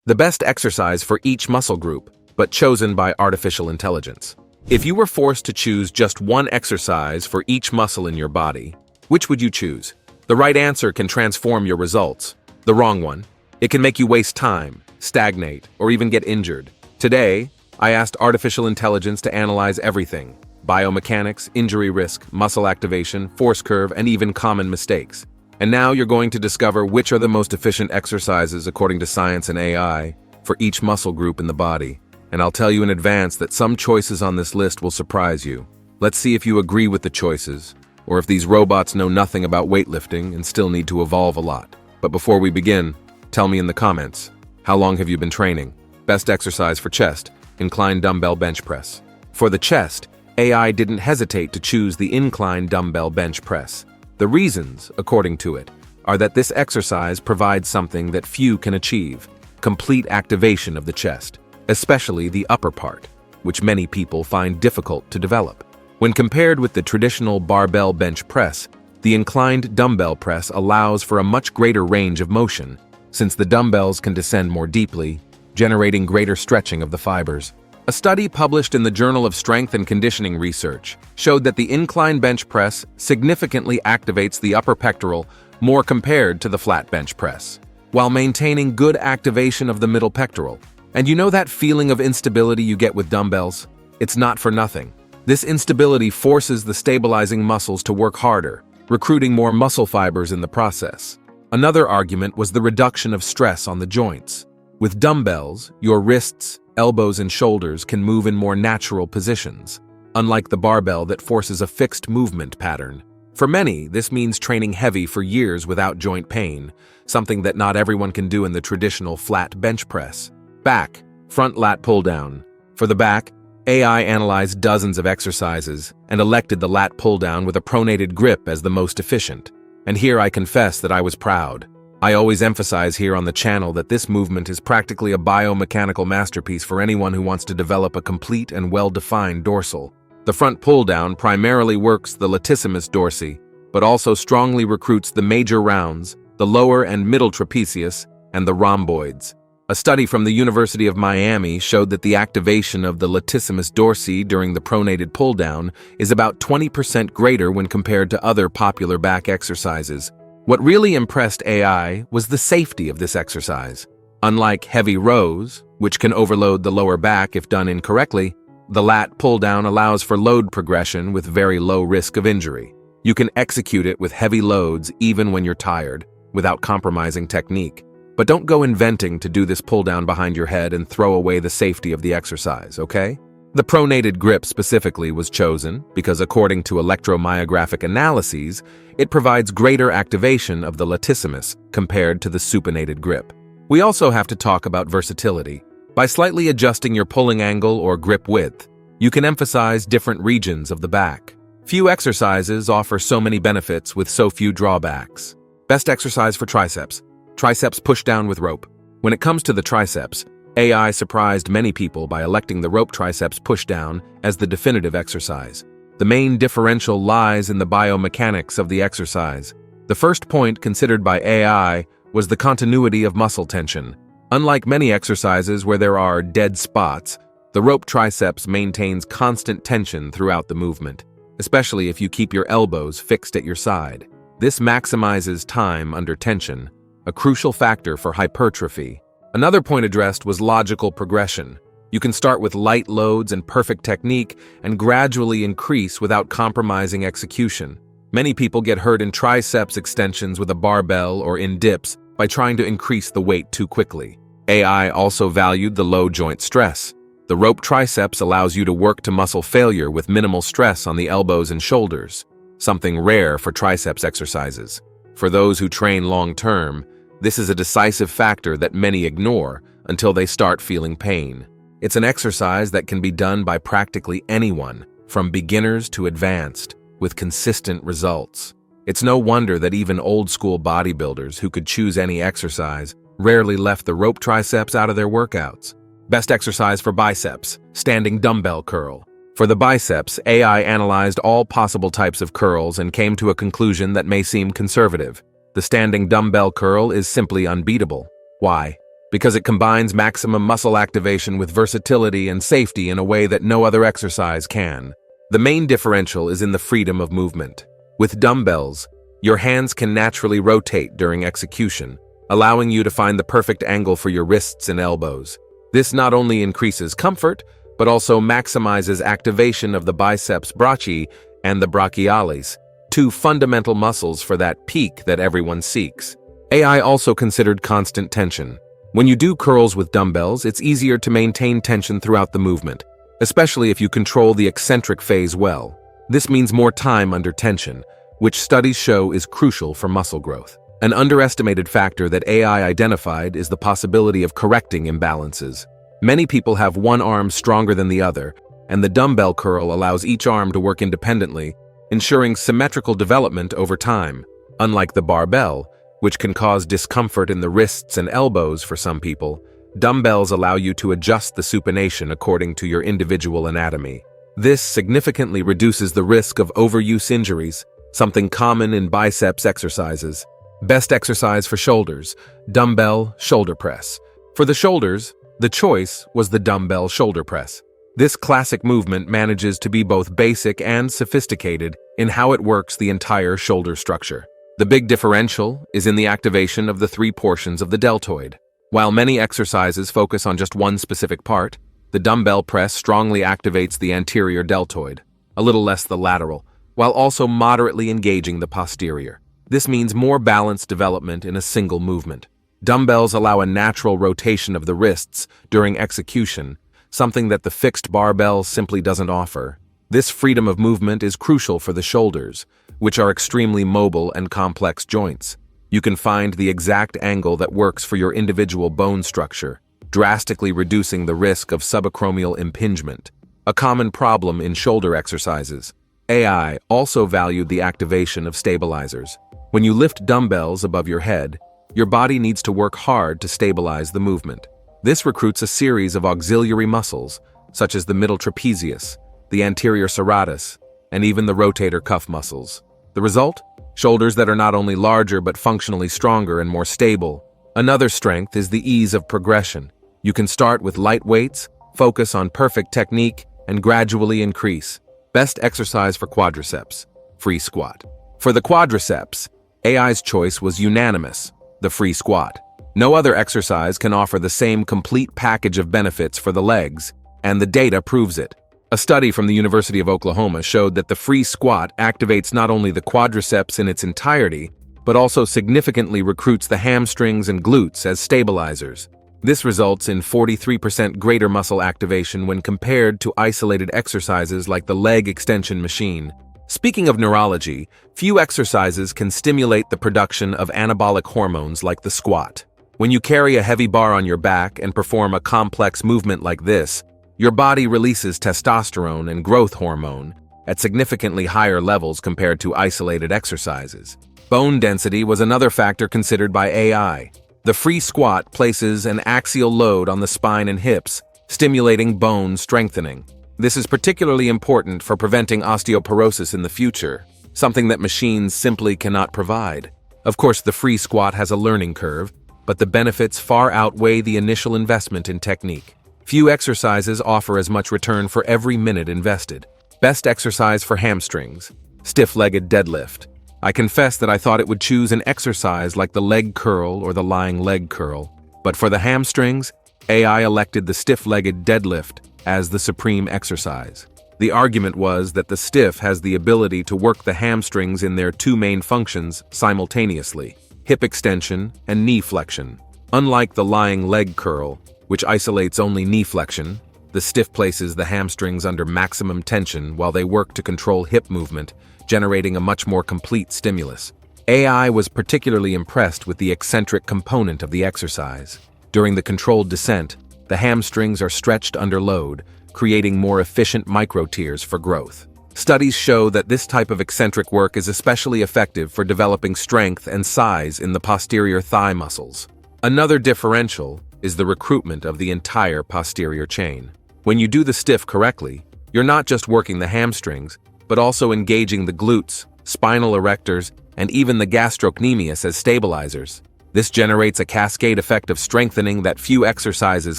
The best exercise for each muscle group, but chosen by artificial intelligence. If you were forced to choose just one exercise for each muscle in your body, which would you choose? The right answer can transform your results. The wrong one, it can make you waste time, stagnate, or even get injured. Today, I asked artificial intelligence to analyze everything: biomechanics, injury risk, muscle activation, force curve, and even common mistakes. And now you're going to discover which are the most efficient exercises according to science and AI for each muscle group in the body. And I'll tell you in advance that some choices on this list will surprise you. Let's see if you agree with the choices, or if these robots know nothing about weightlifting and still need to evolve a lot. But before we begin, tell me in the comments, how long have you been training? Best exercise for chest, incline dumbbell bench press. For the chest, AI didn't hesitate to choose the incline dumbbell bench press. The reasons, according to it, are that this exercise provides something that few can achieve: complete activation of the chest, especially the upper part, which many people find difficult to develop. When compared with the traditional barbell bench press, the inclined dumbbell press allows for a much greater range of motion, since the dumbbells can descend more deeply, generating greater stretching of the fibers. A study published in the Journal of Strength and Conditioning Research showed that the incline bench press significantly activates the upper pectoral more compared to the flat bench press, while maintaining good activation of the middle pectoral. And you know that feeling of instability you get with dumbbells? It's not for nothing. This instability forces the stabilizing muscles to work harder, recruiting more muscle fibers in the process. Another argument was the reduction of stress on the joints. With dumbbells, your wrists, elbows, and shoulders can move in more natural positions, unlike the barbell that forces a fixed movement pattern. For many, this means training heavy for years without joint pain, something that not everyone can do in the traditional flat bench press. Back, front lat pull down. For the back, AI analyzed dozens of exercises and elected the lat pull down with a pronated grip as the most efficient. And here I confess that I was proud. I always emphasize here on the channel that this movement is practically a biomechanical masterpiece for anyone who wants to develop a complete and well-defined dorsal. The front pull-down primarily works the latissimus dorsi, but also strongly recruits the major rounds, the lower and middle trapezius, and the rhomboids. A study from the University of Miami showed that the activation of the latissimus dorsi during the pronated pull-down is about 20% greater when compared to other popular back exercises. What really impressed AI was the safety of this exercise. Unlike heavy rows, which can overload the lower back if done incorrectly, the lat pull-down allows for load progression with very low risk of injury. You can execute it with heavy loads even when you're tired, without compromising technique. But don't go inventing to do this pull-down behind your head and throw away the safety of the exercise, okay? The pronated grip specifically was chosen because, according to electromyographic analyses, it provides greater activation of the latissimus compared to the supinated grip. We also have to talk about versatility. By slightly adjusting your pulling angle or grip width, you can emphasize different regions of the back. Few exercises offer so many benefits with so few drawbacks. Best exercise for triceps. Triceps push-down with rope. When it comes to the triceps, AI surprised many people by electing the rope triceps pushdown as the definitive exercise. The main differential lies in the biomechanics of the exercise. The first point considered by AI was the continuity of muscle tension. Unlike many exercises where there are dead spots, the rope triceps maintains constant tension throughout the movement, especially if you keep your elbows fixed at your side. This maximizes time under tension, a crucial factor for hypertrophy. Another point addressed was logical progression. You can start with light loads and perfect technique and gradually increase without compromising execution. Many people get hurt in triceps extensions with a barbell or in dips by trying to increase the weight too quickly. AI also valued the low joint stress. The rope triceps allows you to work to muscle failure with minimal stress on the elbows and shoulders, something rare for triceps exercises. For those who train long-term, this is a decisive factor that many ignore until they start feeling pain. It's an exercise that can be done by practically anyone, from beginners to advanced, with consistent results. It's no wonder that even old-school bodybuilders who could choose any exercise rarely left the rope triceps out of their workouts. Best exercise for biceps, standing dumbbell curl. For the biceps, AI analyzed all possible types of curls and came to a conclusion that may seem conservative. The standing dumbbell curl is simply unbeatable. Why? because it combines maximum muscle activation with versatility and safety in a way that no other exercise can. The main differential is in the freedom of movement. With dumbbells, your hands can naturally rotate during execution, allowing you to find the perfect angle for your wrists and elbows. This not only increases comfort, but also maximizes activation of the biceps brachii and the brachialis, two fundamental muscles for that peak that everyone seeks. AI also considered constant tension. When you do curls with dumbbells, it's easier to maintain tension throughout the movement, especially if you control the eccentric phase well. This means more time under tension, which studies show is crucial for muscle growth. An underestimated factor that AI identified is the possibility of correcting imbalances. Many people have one arm stronger than the other, and the dumbbell curl allows each arm to work independently, ensuring symmetrical development over time. Unlike the barbell, which can cause discomfort in the wrists and elbows for some people, dumbbells allow you to adjust the supination according to your individual anatomy. This significantly reduces the risk of overuse injuries, something common in biceps exercises. Best exercise for shoulders: dumbbell shoulder press. For the shoulders, the choice was the dumbbell shoulder press. This classic movement manages to be both basic and sophisticated in how it works the entire shoulder structure. The big differential is in the activation of the three portions of the deltoid. While many exercises focus on just one specific part, the dumbbell press strongly activates the anterior deltoid, a little less the lateral, while also moderately engaging the posterior. This means more balanced development in a single movement. Dumbbells allow a natural rotation of the wrists during execution, something that the fixed barbell simply doesn't offer. This freedom of movement is crucial for the shoulders, which are extremely mobile and complex joints. You can find the exact angle that works for your individual bone structure, drastically reducing the risk of subacromial impingement, a common problem in shoulder exercises. AI also valued the activation of stabilizers. When you lift dumbbells above your head, your body needs to work hard to stabilize the movement. This recruits a series of auxiliary muscles, such as the middle trapezius, the anterior serratus, and even the rotator cuff muscles. The result? Shoulders that are not only larger but functionally stronger and more stable. Another strength is the ease of progression. You can start with light weights, focus on perfect technique, and gradually increase. Best exercise for quadriceps: free squat. For the quadriceps, AI's choice was unanimous: the free squat. No other exercise can offer the same complete package of benefits for the legs, and the data proves it. A study from the University of Oklahoma showed that the free squat activates not only the quadriceps in its entirety, but also significantly recruits the hamstrings and glutes as stabilizers. This results in 43% greater muscle activation when compared to isolated exercises like the leg extension machine. Speaking of neurology, few exercises can stimulate the production of anabolic hormones like the squat. When you carry a heavy bar on your back and perform a complex movement like this, your body releases testosterone and growth hormone at significantly higher levels compared to isolated exercises. Bone density was another factor considered by AI. The free squat places an axial load on the spine and hips, stimulating bone strengthening. This is particularly important for preventing osteoporosis in the future, something that machines simply cannot provide. Of course, the free squat has a learning curve, but the benefits far outweigh the initial investment in technique. Few exercises offer as much return for every minute invested. Best exercise for hamstrings: stiff-legged deadlift. I confess that I thought it would choose an exercise like the leg curl or the lying leg curl, but for the hamstrings, AI elected the stiff-legged deadlift as the supreme exercise. The argument was that the stiff has the ability to work the hamstrings in their two main functions simultaneously: hip extension and knee flexion. Unlike the lying leg curl, which isolates only knee flexion, the stiff places the hamstrings under maximum tension while they work to control hip movement, generating a much more complete stimulus. AI was particularly impressed with the eccentric component of the exercise. During the controlled descent, the hamstrings are stretched under load, creating more efficient microtears for growth. Studies show that this type of eccentric work is especially effective for developing strength and size in the posterior thigh muscles. Another differential is the recruitment of the entire posterior chain. When you do the stiff correctly, you're not just working the hamstrings, but also engaging the glutes, spinal erectors, and even the gastrocnemius as stabilizers. This generates a cascade effect of strengthening that few exercises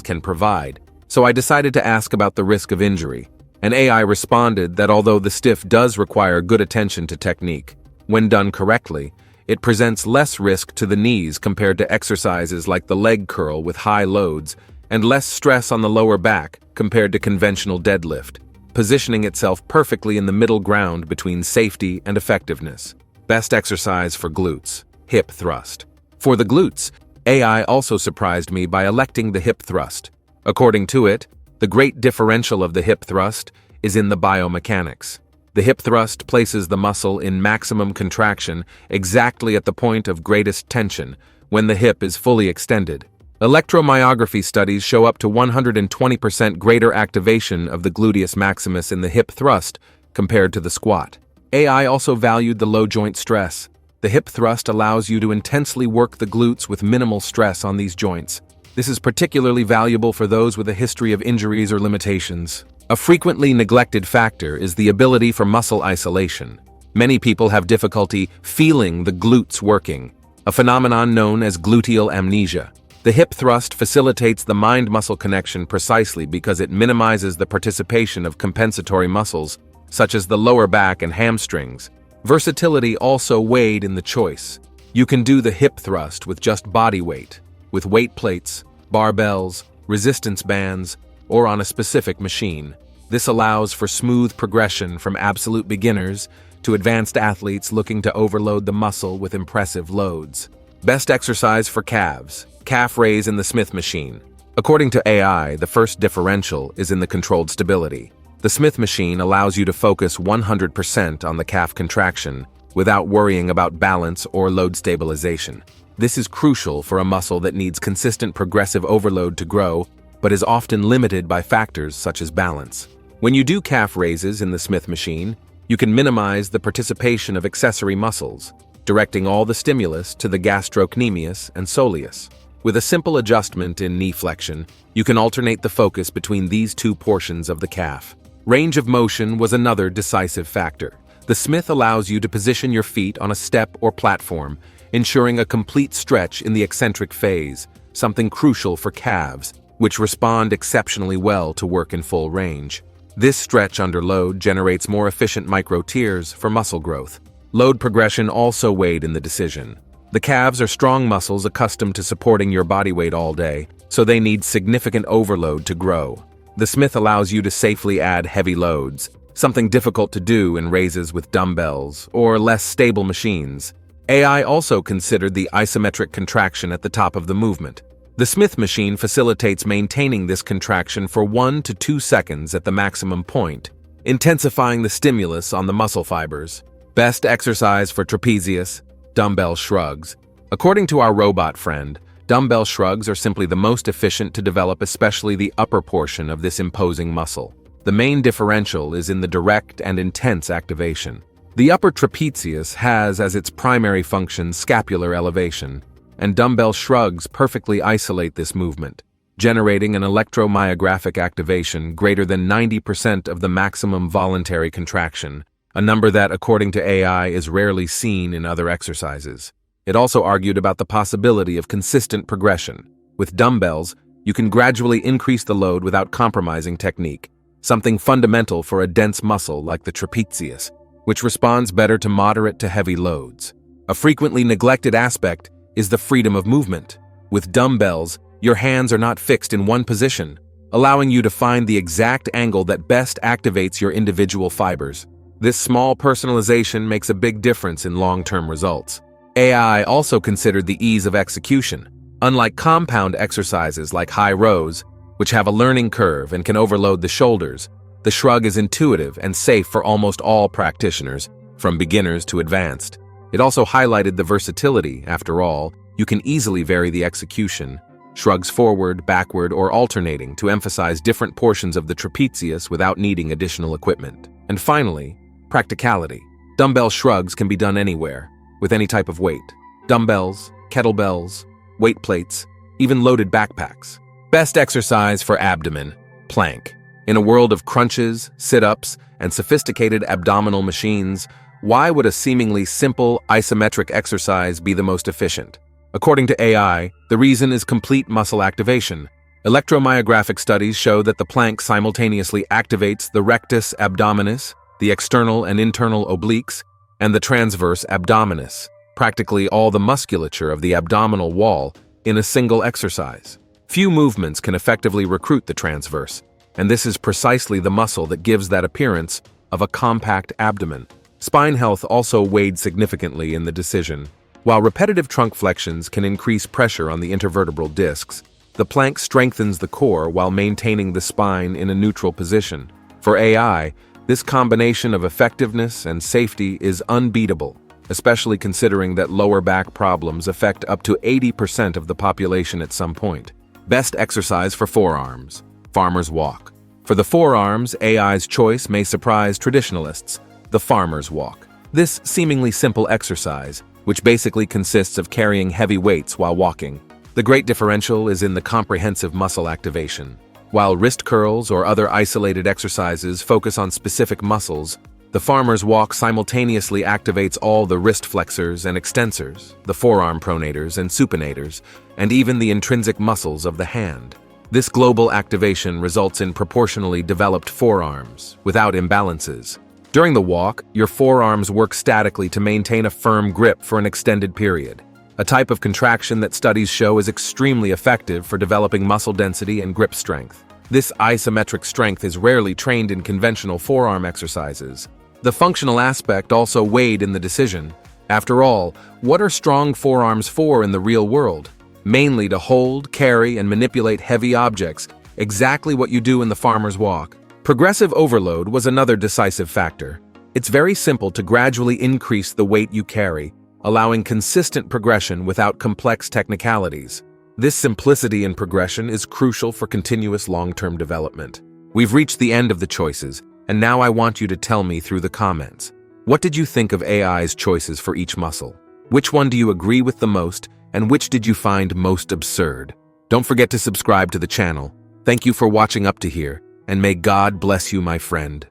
can provide. So I decided to ask about the risk of injury. And AI responded that although the stiff does require good attention to technique, when done correctly, it presents less risk to the knees compared to exercises like the leg curl with high loads, and less stress on the lower back compared to conventional deadlift, positioning itself perfectly in the middle ground between safety and effectiveness. Best exercise for glutes, hip thrust. For the glutes, AI also surprised me by electing the hip thrust. According to it, the great differential of the hip thrust is in the biomechanics. The hip thrust places the muscle in maximum contraction exactly at the point of greatest tension when the hip is fully extended. Electromyography studies show up to 120% greater activation of the gluteus maximus in the hip thrust compared to the squat. AI also valued the low joint stress. The hip thrust allows you to intensely work the glutes with minimal stress on these joints. This is particularly valuable for those with a history of injuries or limitations. A frequently neglected factor is the ability for muscle isolation. Many people have difficulty feeling the glutes working, a phenomenon known as gluteal amnesia. The hip thrust facilitates the mind-muscle connection precisely because it minimizes the participation of compensatory muscles, such as the lower back and hamstrings. Versatility also weighed in the choice. You can do the hip thrust with just body weight, with weight plates, barbells, resistance bands, or on a specific machine. This allows for smooth progression from absolute beginners to advanced athletes looking to overload the muscle with impressive loads. Best exercise for calves, calf raise in the Smith machine. According to AI, the first differential is in the controlled stability. The Smith machine allows you to focus 100% on the calf contraction without worrying about balance or load stabilization. This is crucial for a muscle that needs consistent progressive overload to grow, but is often limited by factors such as balance. When you do calf raises in the Smith machine, you can minimize the participation of accessory muscles, directing all the stimulus to the gastrocnemius and soleus. With a simple adjustment in knee flexion, you can alternate the focus between these two portions of the calf. Range of motion was another decisive factor. The Smith allows you to position your feet on a step or platform, ensuring a complete stretch in the eccentric phase, something crucial for calves, which respond exceptionally well to work in full range. This stretch under load generates more efficient micro-tears for muscle growth. Load progression also weighed in the decision. The calves are strong muscles accustomed to supporting your body weight all day, so they need significant overload to grow. The Smith allows you to safely add heavy loads, something difficult to do in raises with dumbbells or less stable machines. AI also considered the isometric contraction at the top of the movement. The Smith machine facilitates maintaining this contraction for 1 to 2 seconds at the maximum point, intensifying the stimulus on the muscle fibers. Best exercise for trapezius, dumbbell shrugs. According to our robot friend, dumbbell shrugs are simply the most efficient to develop especially the upper portion of this imposing muscle. The main differential is in the direct and intense activation. The upper trapezius has as its primary function scapular elevation, and dumbbell shrugs perfectly isolate this movement, generating an electromyographic activation greater than 90% of the maximum voluntary contraction, a number that, according to AI, is rarely seen in other exercises. It also argued about the possibility of consistent progression. With dumbbells, you can gradually increase the load without compromising technique, something fundamental for a dense muscle like the trapezius, which responds better to moderate to heavy loads. A frequently neglected aspect is the freedom of movement. With dumbbells, your hands are not fixed in one position, allowing you to find the exact angle that best activates your individual fibers. This small personalization makes a big difference in long-term results. AI also considered the ease of execution. Unlike compound exercises like high rows, which have a learning curve and can overload the shoulders, the shrug is intuitive and safe for almost all practitioners, from beginners to advanced. It also highlighted the versatility. After all, you can easily vary the execution, shrugs forward, backward, or alternating to emphasize different portions of the trapezius without needing additional equipment. And finally, practicality. Dumbbell shrugs can be done anywhere, with any type of weight. Dumbbells, kettlebells, weight plates, even loaded backpacks. Best exercise for abdomen, plank. In a world of crunches, sit-ups, and sophisticated abdominal machines, why would a seemingly simple isometric exercise be the most efficient? According to AI, the reason is complete muscle activation. Electromyographic studies show that the plank simultaneously activates the rectus abdominis, the external and internal obliques, and the transverse abdominis, practically all the musculature of the abdominal wall, in a single exercise. Few movements can effectively recruit the transverse, and this is precisely the muscle that gives that appearance of a compact abdomen. Spine health also weighed significantly in the decision. While repetitive trunk flexions can increase pressure on the intervertebral discs, the plank strengthens the core while maintaining the spine in a neutral position. For AI, this combination of effectiveness and safety is unbeatable, especially considering that lower back problems affect up to 80% of the population at some point. Best exercise for forearms: farmer's walk. For the forearms, AI's choice may surprise traditionalists: the farmer's walk. This seemingly simple exercise, which basically consists of carrying heavy weights while walking. The great differential is in the comprehensive muscle activation. While wrist curls or other isolated exercises focus on specific muscles, the farmer's walk simultaneously activates all the wrist flexors and extensors, the forearm pronators and supinators, and even the intrinsic muscles of the hand. This global activation results in proportionally developed forearms, without imbalances. During the walk, your forearms work statically to maintain a firm grip for an extended period, a type of contraction that studies show is extremely effective for developing muscle density and grip strength. This isometric strength is rarely trained in conventional forearm exercises. The functional aspect also weighed in the decision. After all, what are strong forearms for in the real world? Mainly to hold, carry, and manipulate heavy objects, exactly what you do in the farmer's walk. Progressive overload was another decisive factor. It's very simple to gradually increase the weight you carry, allowing consistent progression without complex technicalities. This simplicity in progression is crucial for continuous long-term development. We've reached the end of the choices, and now I want you to tell me through the comments. What did you think of AI's choices for each muscle? Which one do you agree with the most, and which did you find most absurd? Don't forget to subscribe to the channel. Thank you for watching up to here, and may God bless you, my friend.